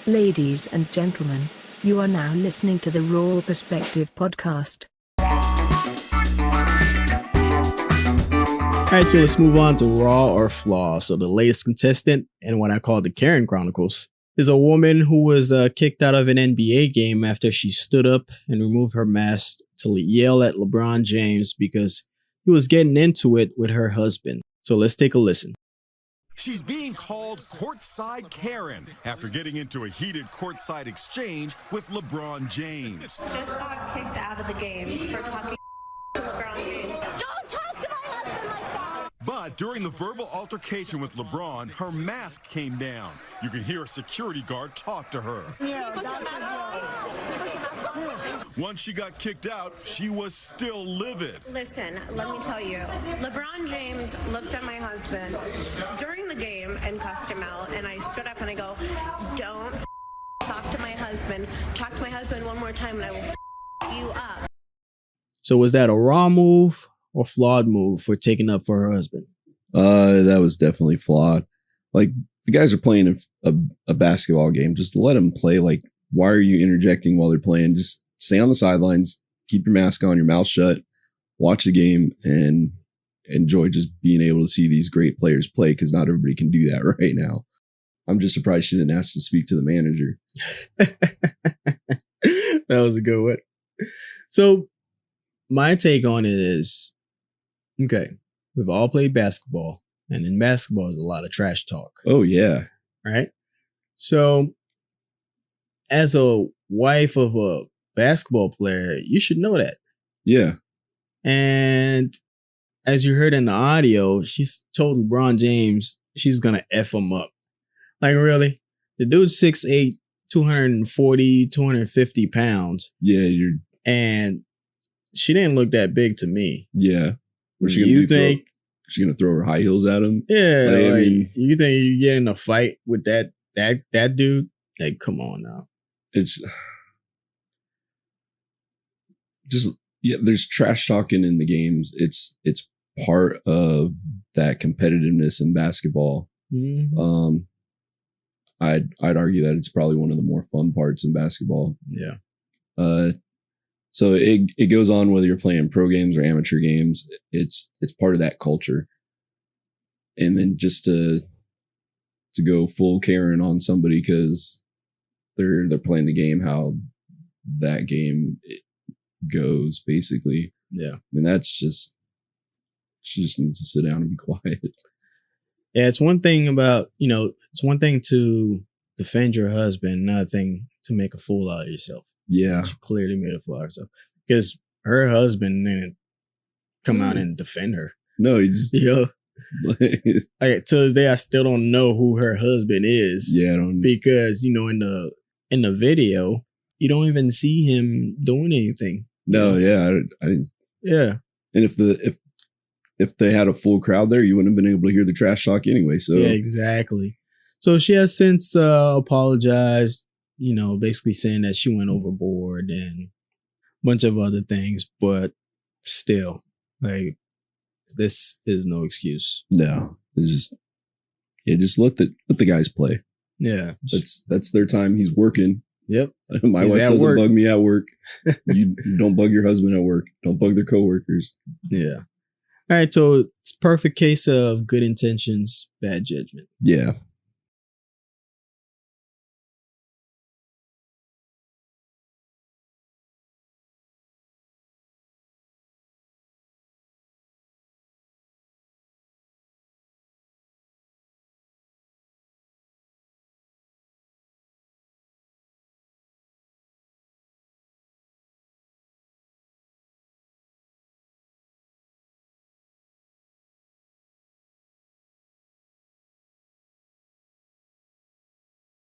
Ladies and gentlemen, you are now listening to the Raw Perspective podcast. All right, so let's move on to Raw or Flaw. So the latest contestant in what I call the Karen Chronicles is a woman who was kicked out of an NBA game after she stood up and removed her mask to yell at LeBron James because he was getting into it with her husband. So let's take a listen. She's being called Courtside Karen after getting into a heated courtside exchange with LeBron James. Just got kicked out of the game for talking to LeBron James. Don't talk to my husband like that! But during the verbal altercation with LeBron, her mask came down. You can hear a security guard talk to her. Once she got kicked out, she was still livid. Listen, let me tell you, LeBron James looked at my husband during the game and cussed him out, and I stood up and I go, don't talk to my husband. Talk to my husband one more time and I will you up. So was that a raw move or flawed move for taking up for her husband? That was definitely flawed. Like, the guys are playing a basketball game. Just let them play. Like, why are you interjecting while they're playing? Just stay on the sidelines, keep your mask on, your mouth shut, watch the game, and enjoy just being able to see these great players play, because not everybody can do that right now. I'm just surprised she didn't ask to speak to the manager. That was a good one. So my take on it is, okay, we've all played basketball, and in basketball there's a lot of trash talk. Oh, yeah. Right? So as a wife of a basketball player, you should know that. Yeah. And as you heard in the audio, she's told LeBron James she's going to F him up. Like, really? The dude's 6'8", 240, 250 pounds. Yeah, and she didn't look that big to me. Yeah. What's she You think she's gonna throw her high heels at him? Yeah, Like, I mean, you think you get in a fight with that dude? Like, come on now. It's just, yeah, there's trash talking in the games. It's part of that competitiveness in basketball. Mm-hmm. I'd argue that it's probably one of the more fun parts in basketball. Yeah. So it goes on whether you're playing pro games or amateur games. It's part of that culture. And then just to go full Karen on somebody because they're playing the game how that game goes, basically. Yeah. I mean, that's just, she just needs to sit down and be quiet. Yeah, it's one thing it's one thing to defend your husband, another thing to make a fool out of yourself. Yeah. She clearly made a fool out of herself. Because her husband didn't come out and defend her. No, he just... Yeah. Like, to this day, I still don't know who her husband is. Yeah, I don't... Because, in the video, you don't even see him doing anything. No, yeah, I didn't... Yeah. And if they had a full crowd there, you wouldn't have been able to hear the trash talk anyway. So yeah, exactly. So she has since apologized, basically saying that she went overboard and a bunch of other things, but still, like, this is no excuse. No, it's just let the guys play. Yeah, that's their time. He's working. Yep. My wife doesn't bug me at work. You don't bug your husband at work. Don't bug their coworkers. Yeah. All right, so it's a perfect case of good intentions, bad judgment. Yeah.